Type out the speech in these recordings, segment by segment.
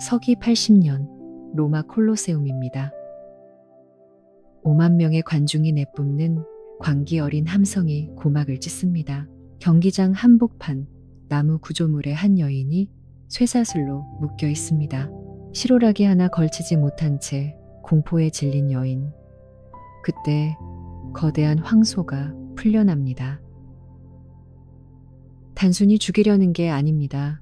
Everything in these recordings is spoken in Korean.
서기 80년 로마 콜로세움입니다. 5만 명의 관중이 내뿜는 광기 어린 함성이 고막을 찢습니다. 경기장 한복판 나무 구조물에 한 여인이 쇠사슬로 묶여 있습니다. 실오라기 하나 걸치지 못한 채 공포에 질린 여인. 그때 거대한 황소가 풀려납니다. 단순히 죽이려는 게 아닙니다.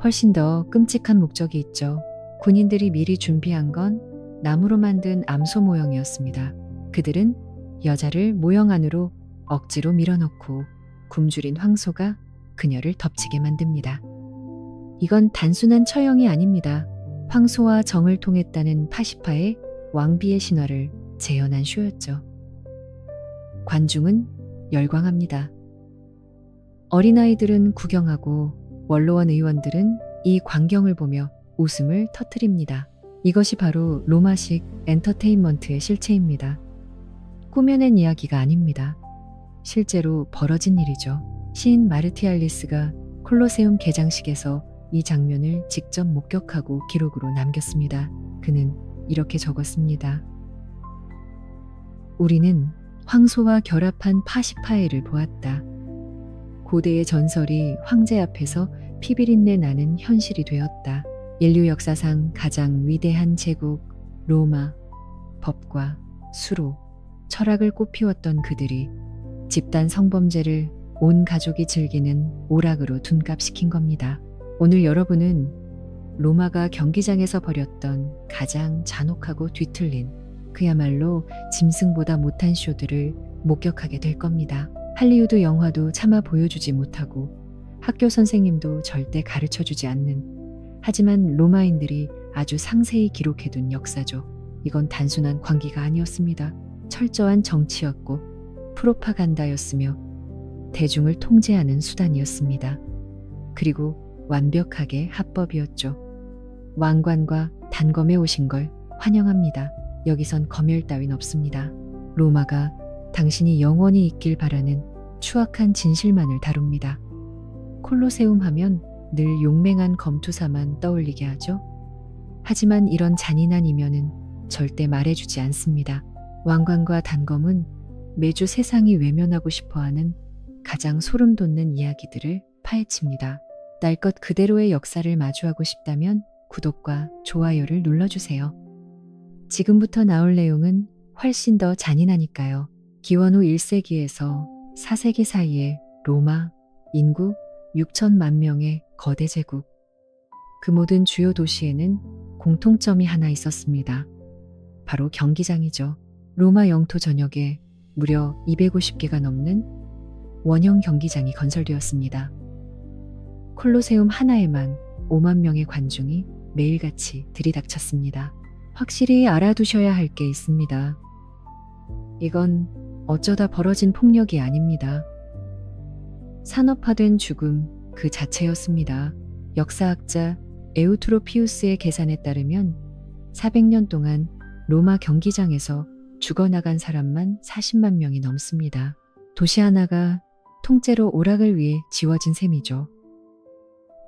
훨씬 더 끔찍한 목적이 있죠. 군인들이 미리 준비한 건 나무로 만든 암소 모형이었습니다. 그들은 여자를 모형 안으로 억지로 밀어넣고 굶주린 황소가 그녀를 덮치게 만듭니다. 이건 단순한 처형이 아닙니다. 황소와 정을 통했다는 파시파의 왕비의 신화를 재현한 쇼였죠. 관중은 열광합니다. 어린아이들은 구경하고 원로원 의원들은 이 광경을 보며 웃음을 터뜨립니다. 이것이 바로 로마식 엔터테인먼트의 실체입니다. 꾸며낸 이야기가 아닙니다. 실제로 벌어진 일이죠. 시인 마르티알리스가 콜로세움 개장식에서 이 장면을 직접 목격하고 기록으로 남겼습니다. 그는 이렇게 적었습니다. 우리는 황소와 결합한 파시파에를 보았다. 고대의 전설이 황제 앞에서 피비린내 나는 현실이 되었다. 인류 역사상 가장 위대한 제국 로마, 법과 수로, 철학을 꽃피웠던 그들이 집단 성범죄를 온 가족이 즐기는 오락으로 둔갑시킨 겁니다. 오늘 여러분은 로마가 경기장에서 벌였던 가장 잔혹하고 뒤틀린 그야말로 짐승보다 못한 쇼들을 목격하게 될 겁니다. 할리우드 영화도 차마 보여주지 못하고 학교 선생님도 절대 가르쳐주지 않는, 하지만 로마인들이 아주 상세히 기록해둔 역사죠. 이건 단순한 광기가 아니었습니다. 철저한 정치였고 프로파간다였으며 대중을 통제하는 수단이었습니다. 그리고 완벽하게 합법이었죠. 왕관과 단검에 오신 걸 환영합니다. 여기선 검열 따윈 없습니다. 로마가 당신이 영원히 있길 바라는 추악한 진실만을 다룹니다. 콜로세움 하면 늘 용맹한 검투사만 떠올리게 하죠. 하지만 이런 잔인한 이면은 절대 말해주지 않습니다. 왕관과 단검은 매주 세상이 외면하고 싶어하는 가장 소름 돋는 이야기들을 파헤칩니다. 날 것 그대로의 역사를 마주하고 싶다면 구독과 좋아요를 눌러주세요. 지금부터 나올 내용은 훨씬 더 잔인하니까요. 기원 후 1세기에서 4세기 사이에 로마, 인구 6천만 명의 거대 제국. 그 모든 주요 도시에는 공통점이 하나 있었습니다. 바로 경기장이죠. 로마 영토 전역에 무려 250개가 넘는 원형 경기장이 건설되었습니다. 콜로세움 하나에만 5만 명의 관중이 매일같이 들이닥쳤습니다. 확실히 알아두셔야 할 게 있습니다. 이건 어쩌다 벌어진 폭력이 아닙니다. 산업화된 죽음 그 자체였습니다. 역사학자 에우트로피우스의 계산에 따르면 400년 동안 로마 경기장에서 죽어나간 사람만 40만 명이 넘습니다. 도시 하나가 통째로 오락을 위해 지워진 셈이죠.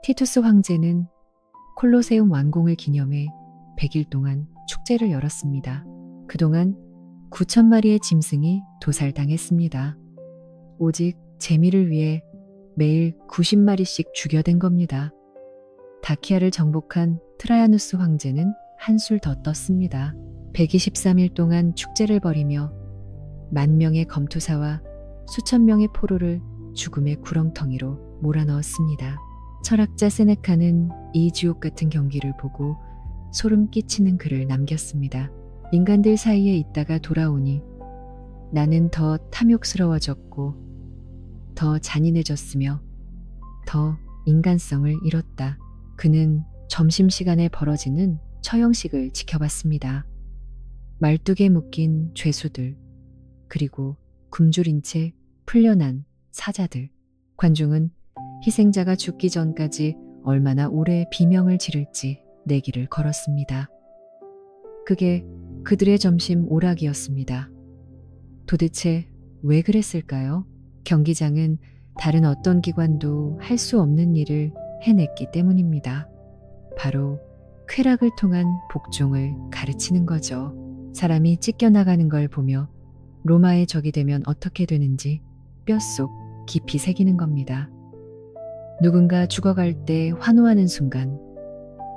티투스 황제는 콜로세움 완공을 기념해 100일 동안 축제를 열었습니다. 그동안 9,000마리의 짐승이 도살당했습니다. 오직 재미를 위해 매일 90마리씩 죽여댄 겁니다. 다키아를 정복한 트라야누스 황제는 한술 더 떴습니다. 123일 동안 축제를 벌이며 10,000명의 검투사와 수천 명의 포로를 죽음의 구렁텅이로 몰아넣었습니다. 철학자 세네카는 이 지옥 같은 경기를 보고 소름 끼치는 글을 남겼습니다. 인간들 사이에 있다가 돌아오니 나는 더 탐욕스러워졌고 더 잔인해졌으며 더 인간성을 잃었다. 그는 점심시간에 벌어지는 처형식을 지켜봤습니다. 12개 묶인 죄수들, 그리고 굶주린 채 풀려난 사자들. 관중은 희생자가 죽기 전까지 얼마나 오래 비명을 지를지 내기를 걸었습니다. 그게 그들의 점심 오락이었습니다. 도대체 왜 그랬을까요? 경기장은 다른 어떤 기관도 할 수 없는 일을 해냈기 때문입니다. 바로 쾌락을 통한 복종을 가르치는 거죠. 사람이 찢겨나가는 걸 보며 로마의 적이 되면 어떻게 되는지 뼛속 깊이 새기는 겁니다. 누군가 죽어갈 때 환호하는 순간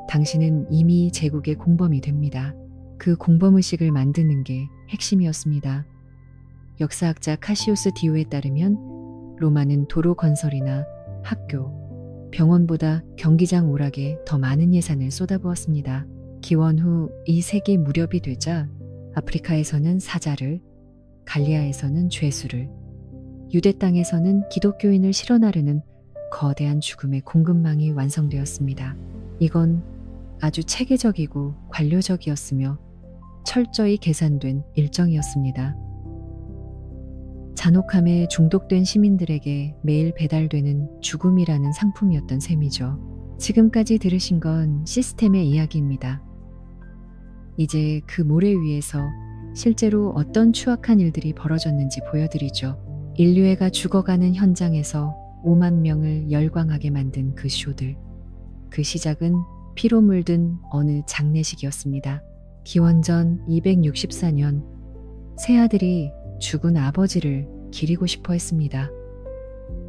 당신은 이미 제국의 공범이 됩니다. 그 공범의식을 만드는 게 핵심이었습니다. 역사학자 카시우스 디오에 따르면 로마는 도로 건설이나 학교, 병원보다 경기장 오락에 더 많은 예산을 쏟아부었습니다. 기원 후 2세기 무렵이 되자 아프리카에서는 사자를, 갈리아에서는 죄수를, 유대 땅에서는 기독교인을 실어 나르는 거대한 죽음의 공급망이 완성되었습니다. 이건 아주 체계적이고 관료적이었으며 철저히 계산된 일정이었습니다. 잔혹함에 중독된 시민들에게 매일 배달되는 죽음이라는 상품이었던 셈이죠. 지금까지 들으신 건 시스템의 이야기입니다. 이제 그 모래 위에서 실제로 어떤 추악한 일들이 벌어졌는지 보여드리죠. 인류애가 죽어가는 현장에서 5만 명을 열광하게 만든 그 쇼들. 그 시작은 피로 물든 어느 장례식이었습니다. 기원전 264년 새아들이 죽은 아버지를 기리고 싶어 했습니다.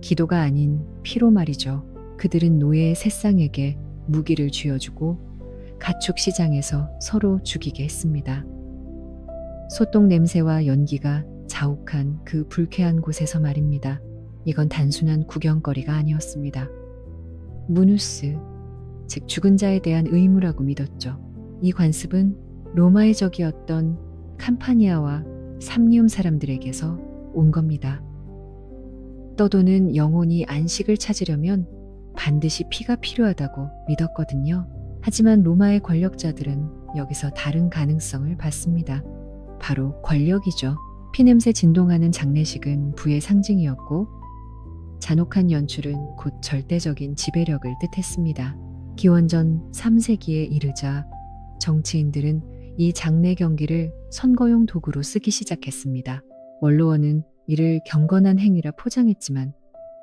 기도가 아닌 피로 말이죠. 그들은 노예 새쌍에게 무기를 쥐어주고 가축 시장에서 서로 죽이게 했습니다. 소똥 냄새와 연기가 자욱한 그 불쾌한 곳에서 말입니다. 이건 단순한 구경거리가 아니었습니다. 무누스, 즉 죽은 자에 대한 의무라고 믿었죠. 이 관습은 로마의 적이었던 캄파니아와 삼리움 사람들에게서 온 겁니다. 떠도는 영혼이 안식을 찾으려면 반드시 피가 필요하다고 믿었거든요. 하지만 로마의 권력자들은 여기서 다른 가능성을 봤습니다. 바로 권력이죠. 피냄새 진동하는 장례식은 부의 상징이었고 잔혹한 연출은 곧 절대적인 지배력을 뜻했습니다. 기원전 3세기에 이르자 정치인들은 이 장례 경기를 선거용 도구로 쓰기 시작했습니다. 원로원은 이를 경건한 행위라 포장했지만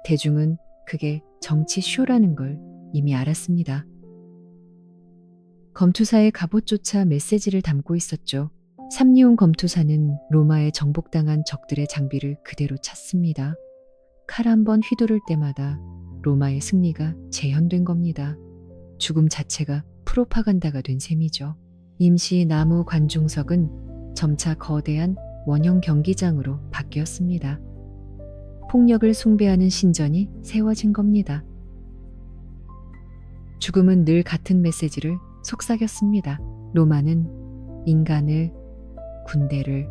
대중은 그게 정치 쇼라는 걸 이미 알았습니다. 검투사의 갑옷조차 메시지를 담고 있었죠. 삼리온 검투사는 로마에 정복당한 적들의 장비를 그대로 찾습니다. 칼 한 번 휘두를 때마다 로마의 승리가 재현된 겁니다. 죽음 자체가 프로파간다가 된 셈이죠. 임시 나무 관중석은 점차 거대한 원형 경기장으로 바뀌었습니다. 폭력을 숭배하는 신전이 세워진 겁니다. 죽음은 늘 같은 메시지를 속삭였습니다. 로마는 인간을, 군대를,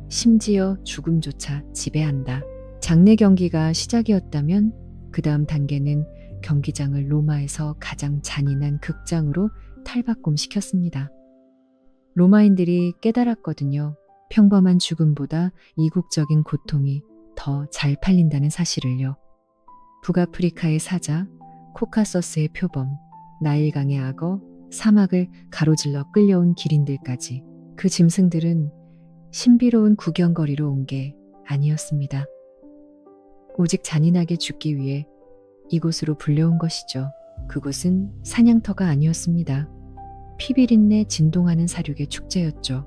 심지어 죽음조차 지배한다. 장례 경기가 시작이었다면 그 다음 단계는 경기장을 로마에서 가장 잔인한 극장으로 탈바꿈시켰습니다. 로마인들이 깨달았거든요. 평범한 죽음보다 이국적인 고통이 더 잘 팔린다는 사실을요. 북아프리카의 사자, 코카서스의 표범, 나일강의 악어, 사막을 가로질러 끌려온 기린들까지 그 짐승들은 신비로운 구경거리로 온 게 아니었습니다. 오직 잔인하게 죽기 위해 이곳으로 불려온 것이죠. 그곳은 사냥터가 아니었습니다. 피비린내 진동하는 사륙의 축제였죠.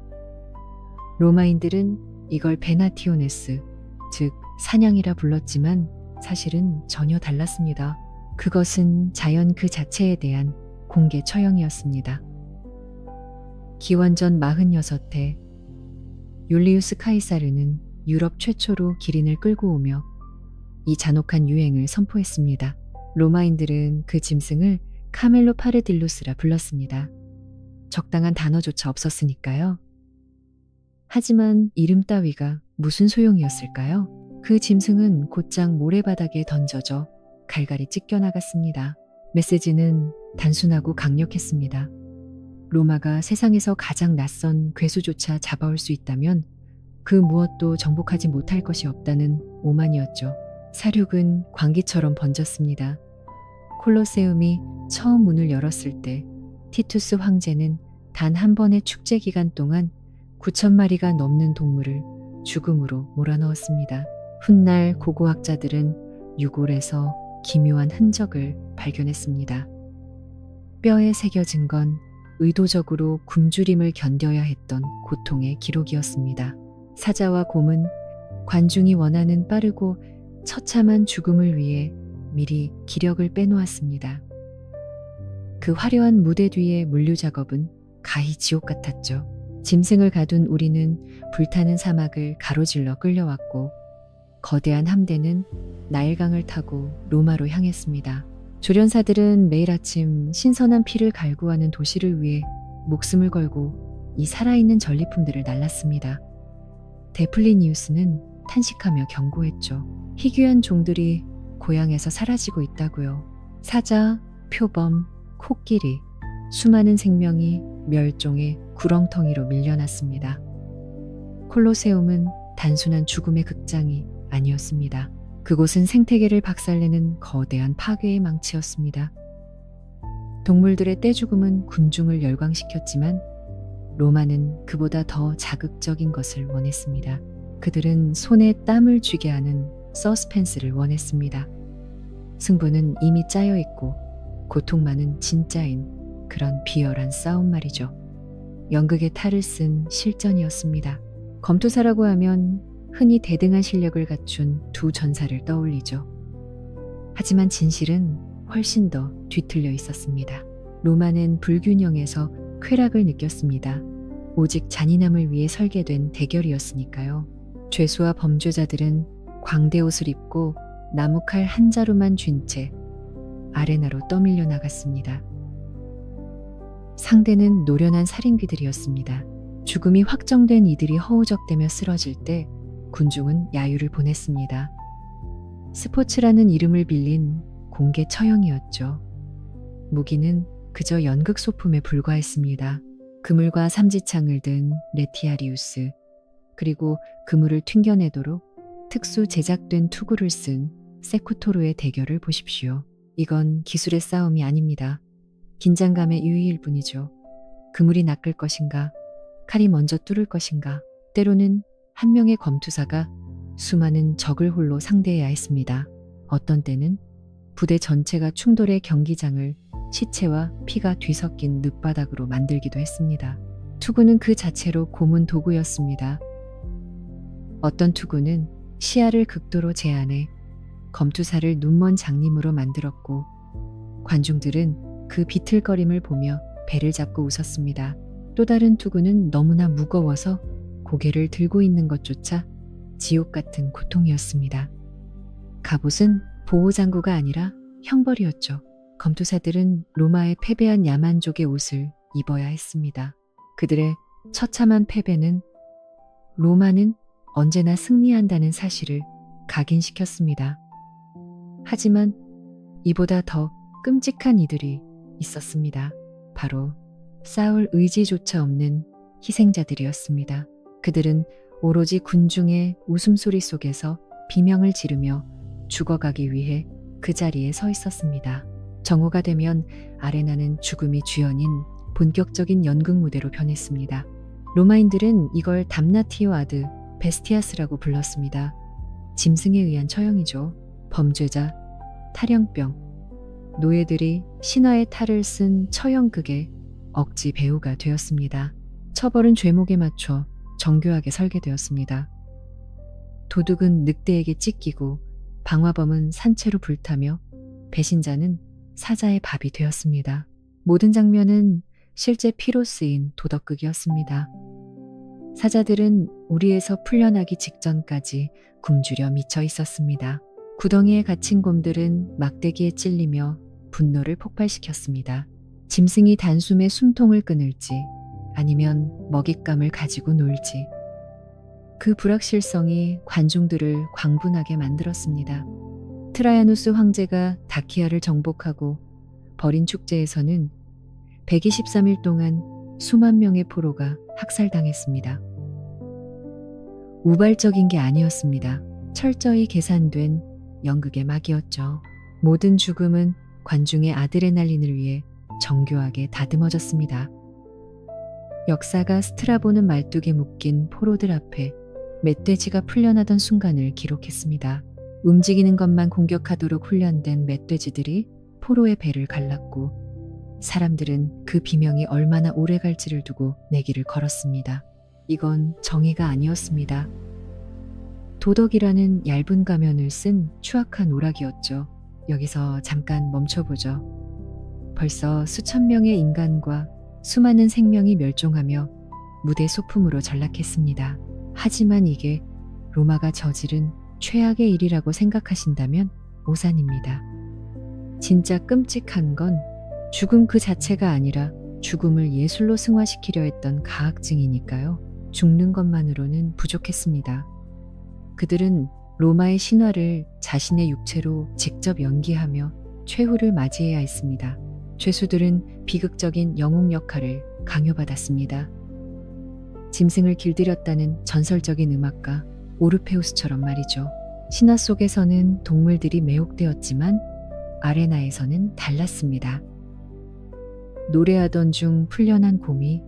로마인들은 이걸 베나티오네스, 즉 사냥이라 불렀지만 사실은 전혀 달랐습니다. 그것은 자연 그 자체에 대한 공개 처형이었습니다. 기원전 46해 율리우스 카이사르는 유럽 최초로 기린을 끌고 오며 이 잔혹한 유행을 선포했습니다. 로마인들은 그 짐승을 카멜로 파르딜루스라 불렀습니다. 적당한 단어조차 없었으니까요. 하지만 이름 따위가 무슨 소용이었을까요? 그 짐승은 곧장 모래바닥에 던져져 갈갈이 찢겨나갔습니다. 메시지는 단순하고 강력했습니다. 로마가 세상에서 가장 낯선 괴수조차 잡아올 수 있다면 그 무엇도 정복하지 못할 것이 없다는 오만이었죠. 사륙은 광기처럼 번졌습니다. 콜로세움이 처음 문을 열었을 때 티투스 황제는 단 한 번의 축제 기간 동안 9,000마리가 넘는 동물을 죽음으로 몰아넣었습니다. 훗날 고고학자들은 유골에서 기묘한 흔적을 발견했습니다. 뼈에 새겨진 건 의도적으로 굶주림을 견뎌야 했던 고통의 기록이었습니다. 사자와 곰은 관중이 원하는 빠르고 처참한 죽음을 위해 미리 기력을 빼놓았습니다. 그 화려한 무대 뒤의 물류 작업은 가히 지옥 같았죠. 짐승을 가둔 우리는 불타는 사막을 가로질러 끌려왔고 거대한 함대는 나일강을 타고 로마로 향했습니다. 조련사들은 매일 아침 신선한 피를 갈구하는 도시를 위해 목숨을 걸고 이 살아있는 전리품들을 날랐습니다. 데플리니우스는 탄식하며 경고했죠. 희귀한 종들이 고향에서 사라지고 있다고요. 사자, 표범, 코끼리, 수많은 생명이 멸종의 구렁텅이로 밀려났습니다. 콜로세움은 단순한 죽음의 극장이 아니었습니다. 그곳은 생태계를 박살내는 거대한 파괴의 망치였습니다. 동물들의 떼죽음은 군중을 열광시켰지만 로마는 그보다 더 자극적인 것을 원했습니다. 그들은 손에 땀을 쥐게 하는 서스펜스를 원했습니다. 승부는 이미 짜여 있고 고통만은 진짜인 그런 비열한 싸움 말이죠. 연극의 탈을 쓴 실전이었습니다. 검투사라고 하면 흔히 대등한 실력을 갖춘 두 전사를 떠올리죠. 하지만 진실은 훨씬 더 뒤틀려 있었습니다. 로마는 불균형에서 쾌락을 느꼈습니다. 오직 잔인함을 위해 설계된 대결이었으니까요. 죄수와 범죄자들은 광대 옷을 입고 나무칼 한 자루만 쥔 채 아레나로 떠밀려 나갔습니다. 상대는 노련한 살인귀들이었습니다. 죽음이 확정된 이들이 허우적대며 쓰러질 때 군중은 야유를 보냈습니다. 스포츠라는 이름을 빌린 공개 처형이었죠. 무기는 그저 연극 소품에 불과했습니다. 그물과 삼지창을 든 레티아리우스, 그리고 그물을 튕겨내도록 특수 제작된 투구를 쓴 세쿠토르의 대결을 보십시오. 이건 기술의 싸움이 아닙니다. 긴장감의 유희일 뿐이죠. 그물이 낚을 것인가, 칼이 먼저 뚫을 것인가, 때로는 한 명의 검투사가 수많은 적을 홀로 상대해야 했습니다. 어떤 때는 부대 전체가 충돌의 경기장을 시체와 피가 뒤섞인 늪바닥으로 만들기도 했습니다. 투구는 그 자체로 고문 도구였습니다. 어떤 투구는 시야를 극도로 제한해 검투사를 눈먼 장님으로 만들었고 관중들은 그 비틀거림을 보며 배를 잡고 웃었습니다. 또 다른 투구는 너무나 무거워서 고개를 들고 있는 것조차 지옥 같은 고통이었습니다. 갑옷은 보호장구가 아니라 형벌이었죠. 검투사들은 로마의 패배한 야만족의 옷을 입어야 했습니다. 그들의 처참한 패배는 로마는 언제나 승리한다는 사실을 각인시켰습니다. 하지만 이보다 더 끔찍한 이들이 있었습니다. 바로 싸울 의지조차 없는 희생자들이었습니다. 그들은 오로지 군중의 웃음소리 속에서 비명을 지르며 죽어가기 위해 그 자리에 서 있었습니다. 정오가 되면 아레나는 죽음이 주연인 본격적인 연극 무대로 변했습니다. 로마인들은 이걸 담나티오 아드 베스티아스라고 불렀습니다. 짐승에 의한 처형이죠. 범죄자, 탈영병, 노예들이 신화의 탈을 쓴 처형극의 억지 배우가 되었습니다. 처벌은 죄목에 맞춰 정교하게 설계되었습니다. 도둑은 늑대에게 찢기고 방화범은 산채로 불타며 배신자는 사자의 밥이 되었습니다. 모든 장면은 실제 피로 쓰인 도덕극이었습니다. 사자들은 우리에서 풀려나기 직전까지 굶주려 미쳐 있었습니다. 구덩이에 갇힌 곰들은 막대기에 찔리며 분노를 폭발시켰습니다. 짐승이 단숨에 숨통을 끊을지 아니면 먹잇감을 가지고 놀지. 그 불확실성이 관중들을 광분하게 만들었습니다. 트라야누스 황제가 다키아를 정복하고 벌인 축제에서는 123일 동안 수만 명의 포로가 학살당했습니다. 우발적인 게 아니었습니다. 철저히 계산된 연극의 막이었죠. 모든 죽음은 관중의 아드레날린을 위해 정교하게 다듬어졌습니다. 역사가 스트라보는 말뚝에 묶인 포로들 앞에 멧돼지가 풀려나던 순간을 기록했습니다. 움직이는 것만 공격하도록 훈련된 멧돼지들이 포로의 배를 갈랐고 사람들은 그 비명이 얼마나 오래 갈지를 두고 내기를 걸었습니다. 이건 정의가 아니었습니다. 도덕이라는 얇은 가면을 쓴 추악한 오락이었죠. 여기서 잠깐 멈춰보죠. 벌써 수천 명의 인간과 수많은 생명이 멸종하며 무대 소품으로 전락했습니다. 하지만 이게 로마가 저지른 최악의 일이라고 생각하신다면 오산입니다. 진짜 끔찍한 건 죽음 그 자체가 아니라 죽음을 예술로 승화시키려 했던 가학증이니까요. 죽는 것만으로는 부족했습니다. 그들은 로마의 신화를 자신의 육체로 직접 연기하며 최후를 맞이해야 했습니다. 죄수들은 비극적인 영웅 역할을 강요받았습니다. 짐승을 길들였다는 전설적인 음악가 오르페우스처럼 말이죠. 신화 속에서는 동물들이 매혹되었지만 아레나에서는 달랐습니다. 노래하던 중 풀려난 곰이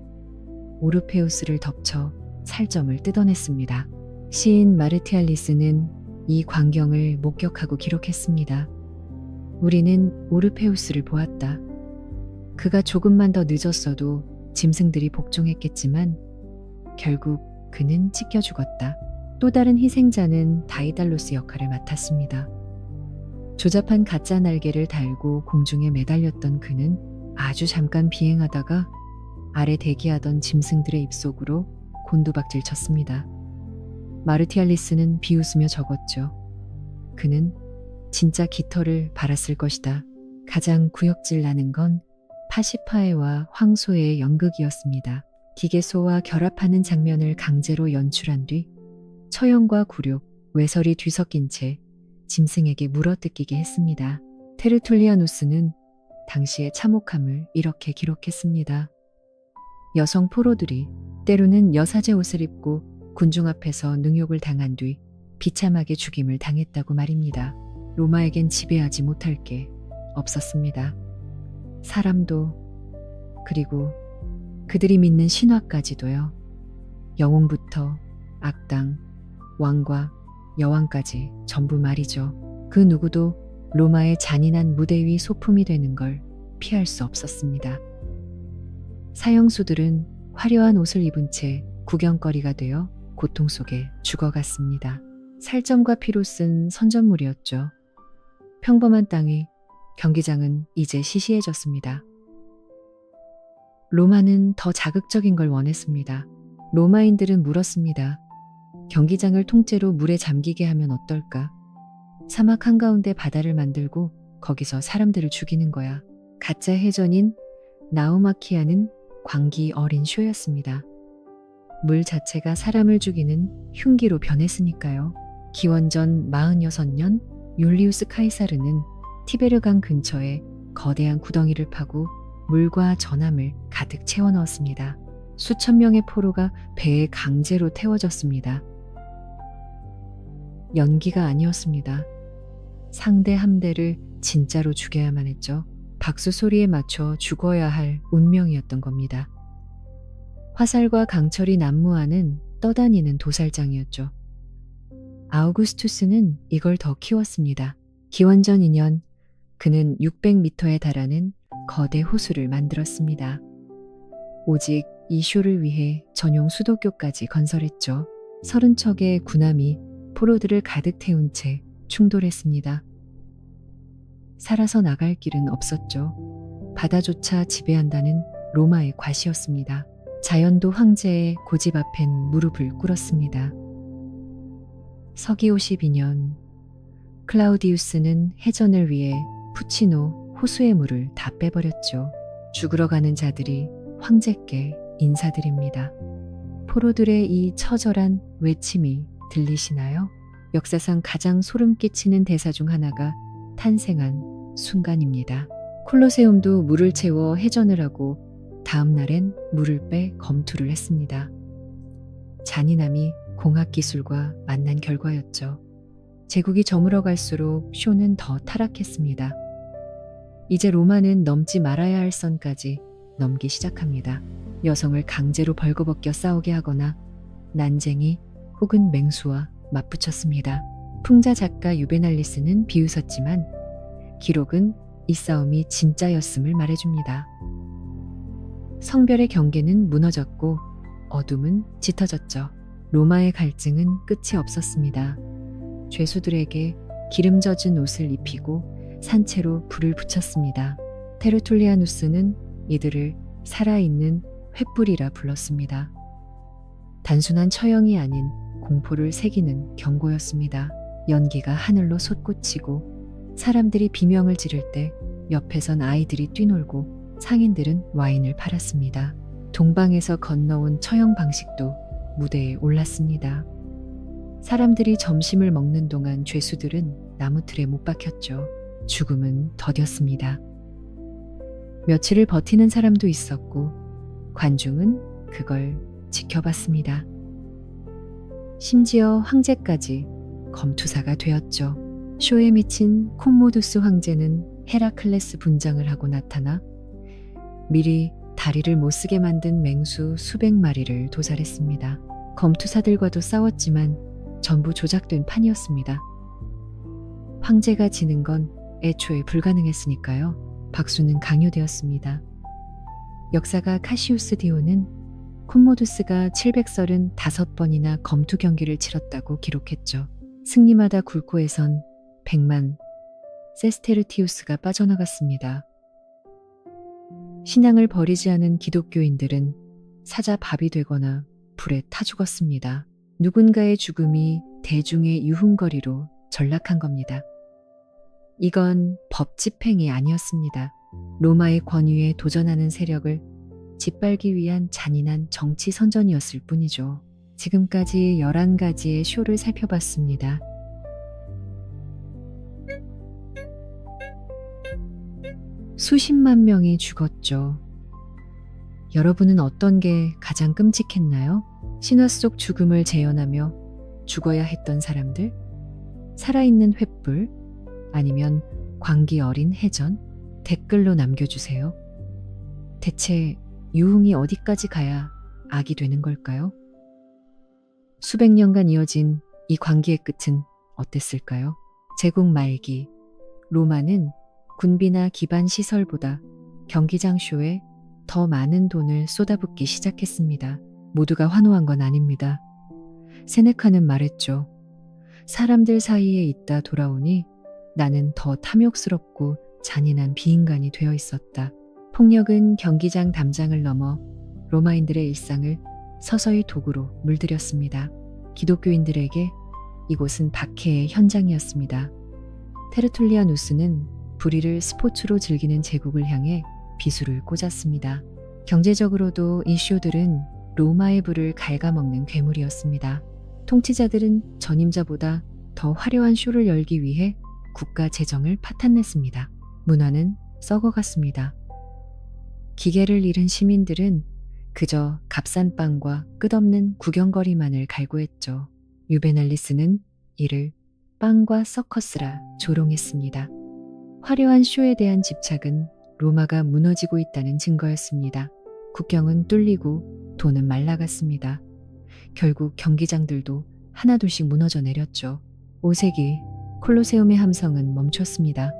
오르페우스를 덮쳐 살점을 뜯어냈습니다. 시인 마르티알리스는 이 광경을 목격하고 기록했습니다. 우리는 오르페우스를 보았다. 그가 조금만 더 늦었어도 짐승들이 복종했겠지만 결국 그는 찢겨 죽었다. 또 다른 희생자는 다이달로스 역할을 맡았습니다. 조잡한 가짜 날개를 달고 공중에 매달렸던 그는 아주 잠깐 비행하다가 아래 대기하던 짐승들의 입속으로 곤두박질 쳤습니다. 마르티알리스는 비웃으며 적었죠. 그는 진짜 깃털을 발았을 것이다. 가장 구역질 나는 건 파시파에와 황소의 연극이었습니다. 기계소와 결합하는 장면을 강제로 연출한 뒤 처형과 굴욕, 외설이 뒤섞인 채 짐승에게 물어뜯기게 했습니다. 테르툴리아누스는 당시의 참혹함을 이렇게 기록했습니다. 여성 포로들이 때로는 여사제 옷을 입고 군중 앞에서 능욕을 당한 뒤 비참하게 죽임을 당했다고 말입니다. 로마에겐 지배하지 못할 게 없었습니다. 사람도, 그리고 그들이 믿는 신화까지도요. 영웅부터 악당, 왕과 여왕까지 전부 말이죠. 그 누구도 로마의 잔인한 무대 위 소품이 되는 걸 피할 수 없었습니다. 사형수들은 화려한 옷을 입은 채 구경거리가 되어 고통 속에 죽어갔습니다. 살점과 피로 쓴 선전물이었죠. 평범한 땅이, 경기장은 이제 시시해졌습니다. 로마는 더 자극적인 걸 원했습니다. 로마인들은 물었습니다. 경기장을 통째로 물에 잠기게 하면 어떨까? 사막 한가운데 바다를 만들고 거기서 사람들을 죽이는 거야. 가짜 해전인 나우마키아는 광기 어린 쇼였습니다. 물 자체가 사람을 죽이는 흉기로 변했으니까요. 기원전 46년 율리우스 카이사르는 티베르강 근처에 거대한 구덩이를 파고 물과 전함을 가득 채워 넣었습니다. 수천 명의 포로가 배에 강제로 태워졌습니다. 연기가 아니었습니다. 상대 함대를 진짜로 죽여야만 했죠. 박수 소리에 맞춰 죽어야 할 운명이었던 겁니다. 화살과 강철이 난무하는 떠다니는 도살장이었죠. 아우구스투스는 이걸 더 키웠습니다. 기원전 2년 그는 600m에 달하는 거대 호수를 만들었습니다. 오직 이 쇼를 위해 전용 수도교까지 건설했죠. 30척의 군함이 포로들을 가득 태운 채 충돌했습니다. 살아서 나갈 길은 없었죠. 바다조차 지배한다는 로마의 과시였습니다. 자연도 황제의 고집 앞엔 무릎을 꿇었습니다. 서기 52년 클라우디우스는 해전을 위해 푸치노 호수의 물을 다 빼버렸죠. 죽으러 가는 자들이 황제께 인사드립니다. 포로들의 이 처절한 외침이 들리시나요? 역사상 가장 소름 끼치는 대사 중 하나가 탄생한 순간입니다. 콜로세움도 물을 채워 해전을 하고 다음 날엔 물을 빼 검투를 했습니다. 잔인함이 공학기술과 만난 결과였죠. 제국이 저물어 갈수록 쇼는 더 타락했습니다. 이제 로마는 넘지 말아야 할 선까지 넘기 시작합니다. 여성을 강제로 벌거벗겨 싸우게 하거나 난쟁이 혹은 맹수와 맞붙였습니다. 풍자 작가 유베날리스는 비웃었지만 기록은 이 싸움이 진짜였음을 말해줍니다. 성별의 경계는 무너졌고 어둠은 짙어졌죠. 로마의 갈증은 끝이 없었습니다. 죄수들에게 기름 젖은 옷을 입히고 산채로 불을 붙였습니다. 테르툴리아누스는 이들을 살아있는 횃불이라 불렀습니다. 단순한 처형이 아닌 공포를 새기는 경고였습니다. 연기가 하늘로 솟구치고 사람들이 비명을 지를 때 옆에선 아이들이 뛰놀고 상인들은 와인을 팔았습니다. 동방에서 건너온 처형 방식도 무대에 올랐습니다. 사람들이 점심을 먹는 동안 죄수들은 나무틀에 못 박혔죠. 죽음은 더뎠습니다. 며칠을 버티는 사람도 있었고 관중은 그걸 지켜봤습니다. 심지어 황제까지 검투사가 되었죠. 쇼에 미친 콤모두스 황제는 헤라클레스 분장을 하고 나타나 미리 다리를 못쓰게 만든 맹수 수백 마리를 도살했습니다. 검투사들과도 싸웠지만 전부 조작된 판이었습니다. 황제가 지는 건 애초에 불가능했으니까요. 박수는 강요되었습니다. 역사가 카시우스 디오는 콤모두스가 735번이나 검투 경기를 치렀다고 기록했죠. 승리마다 굴코에선 100만 세스테르티우스가 빠져나갔습니다. 신앙을 버리지 않은 기독교인들은 사자밥이 되거나 불에 타 죽었습니다. 누군가의 죽음이 대중의 유흥거리로 전락한 겁니다. 이건 법 집행이 아니었습니다. 로마의 권위에 도전하는 세력을 짓밟기 위한 잔인한 정치 선전이었을 뿐이죠. 지금까지 11가지의 쇼를 살펴봤습니다. 수십만 명이 죽었죠. 여러분은 어떤 게 가장 끔찍했나요? 신화 속 죽음을 재현하며 죽어야 했던 사람들? 살아있는 횃불? 아니면 광기 어린 해전? 댓글로 남겨주세요. 대체 유흥이 어디까지 가야 악이 되는 걸까요? 수백 년간 이어진 이 광기의 끝은 어땠을까요? 제국 말기, 로마는 군비나 기반 시설보다 경기장 쇼에 더 많은 돈을 쏟아붓기 시작했습니다. 모두가 환호한 건 아닙니다. 세네카는 말했죠. 사람들 사이에 있다 돌아오니 나는 더 탐욕스럽고 잔인한 비인간이 되어 있었다. 폭력은 경기장 담장을 넘어 로마인들의 일상을 서서히 도구로 물들였습니다. 기독교인들에게 이곳은 박해의 현장이었습니다. 테르툴리아누스는 불의를 스포츠로 즐기는 제국을 향해 비수를 꽂았습니다. 경제적으로도 이 쇼들은 로마의 부를 갉아먹는 괴물이었습니다. 통치자들은 전임자보다 더 화려한 쇼를 열기 위해 국가 재정을 파탄냈습니다. 문화는 썩어갔습니다. 기계를 잃은 시민들은 그저 값싼 빵과 끝없는 구경거리만을 갈구했죠. 유베날리스는 이를 빵과 서커스라 조롱했습니다. 화려한 쇼에 대한 집착은 로마가 무너지고 있다는 증거였습니다. 국경은 뚫리고 돈은 말라갔습니다. 결국 경기장들도 하나둘씩 무너져 내렸죠. 5세기 콜로세움의 함성은 멈췄습니다.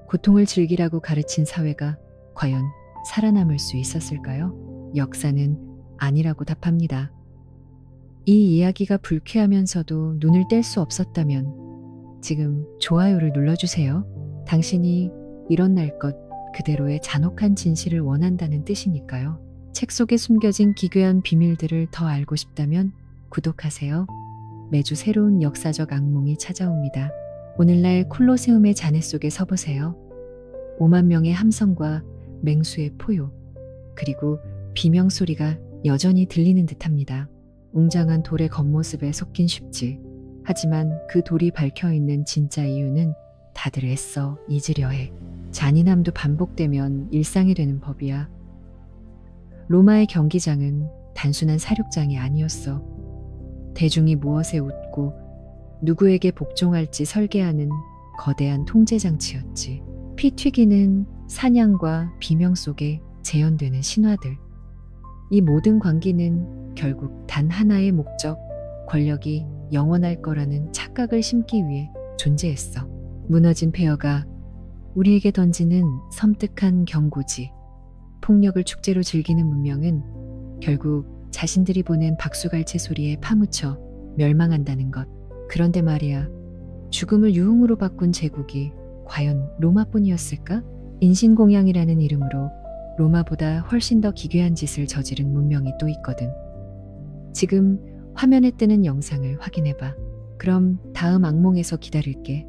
고통을 즐기라고 가르친 사회가 과연 살아남을 수 있었을까요? 역사는 아니라고 답합니다. 이 이야기가 불쾌하면서도 눈을 뗄 수 없었다면 지금 좋아요를 눌러주세요. 당신이 일어날 것 그대로의 잔혹한 진실을 원한다는 뜻이니까요. 책 속에 숨겨진 기괴한 비밀들을 더 알고 싶다면 구독하세요. 매주 새로운 역사적 악몽이 찾아옵니다. 오늘날 콜로세움의 잔해 속에 서보세요. 5만 명의 함성과 맹수의 포효, 그리고 비명소리가 여전히 들리는 듯합니다. 웅장한 돌의 겉모습에 속긴 쉽지. 하지만 그 돌이 밝혀있는 진짜 이유는 다들 애써 잊으려 해. 잔인함도 반복되면 일상이 되는 법이야. 로마의 경기장은 단순한 사육장이 아니었어. 대중이 무엇에 웃고 누구에게 복종할지 설계하는 거대한 통제장치였지. 피 튀기는 사냥과 비명 속에 재현되는 신화들. 이 모든 광기는 결국 단 하나의 목적, 권력이 영원할 거라는 착각을 심기 위해 존재했어. 무너진 폐허가 우리에게 던지는 섬뜩한 경고지. 폭력을 축제로 즐기는 문명은 결국 자신들이 보낸 박수갈채 소리에 파묻혀 멸망한다는 것. 그런데 말이야, 죽음을 유흥으로 바꾼 제국이 과연 로마뿐이었을까? 인신공양이라는 이름으로 로마보다 훨씬 더 기괴한 짓을 저지른 문명이 또 있거든. 지금 화면에 뜨는 영상을 확인해봐. 그럼 다음 악몽에서 기다릴게.